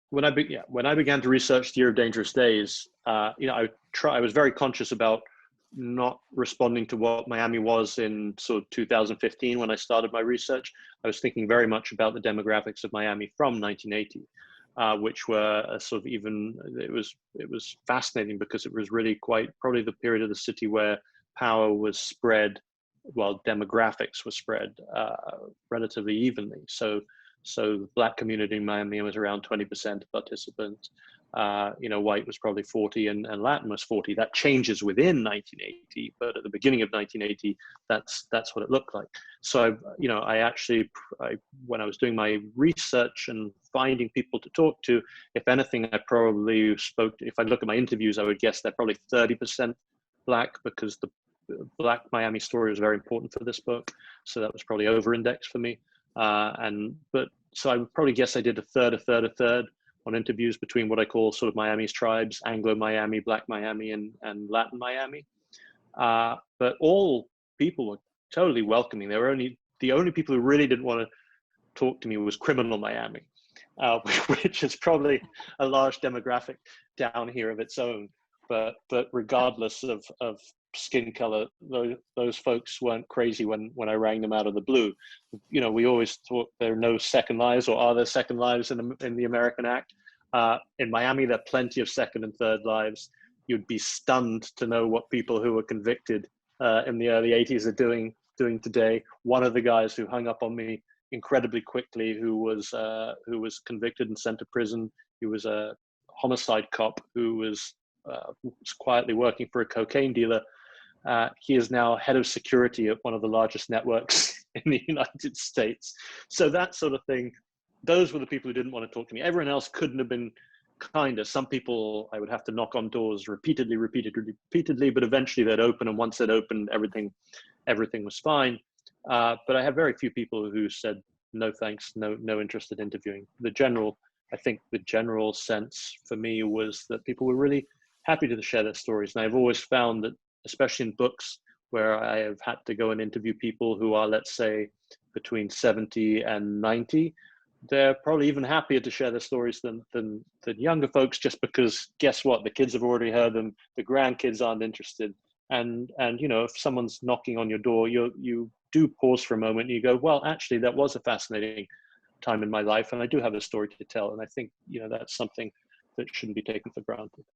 when I began to research the Year of Dangerous Days, I was very conscious about not responding to what Miami was in sort of 2015 when I started my research. I was thinking very much about the demographics of Miami from 1980, which were sort of it was fascinating because it was really quite probably the period of the city where power was spread, while demographics were spread relatively evenly. So the Black community in Miami was around 20% participant. White was probably 40 and Latin was 40. That changes within 1980, but at the beginning of 1980, that's what it looked like. So, when I was doing my research and finding people to talk to, if anything, I probably if I look at my interviews, I would guess they're probably 30% Black, because the Black Miami story was very important for this book. So that was probably over-indexed for me. So I would probably guess I did a third on interviews between what I call sort of Miami's tribes: Anglo Miami, Black Miami, and Latin Miami. But all people were totally welcoming. The only people who really didn't want to talk to me was criminal Miami, which is probably a large demographic down here of its own. But regardless of skin color, those folks weren't crazy when I rang them out of the blue. We always thought there are no second lives, or are there second lives in the American Act? In Miami, there are plenty of second and third lives. You'd be stunned to know what people who were convicted in the early 80s are doing today. One of the guys who hung up on me incredibly quickly, who was convicted and sent to prison, he was a homicide cop who was quietly working for a cocaine dealer. He is now head of security at one of the largest networks in the United States. So that sort of thing, those were the people who didn't want to talk to me. Everyone else couldn't have been kinder. Some people I would have to knock on doors repeatedly, but eventually they'd open. And once they'd opened, everything was fine. But I had very few people who said, no thanks, no interest in interviewing. I think the general sense for me was that people were really happy to share their stories. And I've always found that, especially in books where I have had to go and interview people who are, let's say, between 70 and 90, they're probably even happier to share their stories than younger folks, just because, guess what? The kids have already heard them. The grandkids aren't interested. And if someone's knocking on your door, you do pause for a moment and you go, well, actually, that was a fascinating time in my life, and I do have a story to tell. And I think, that's something that shouldn't be taken for granted.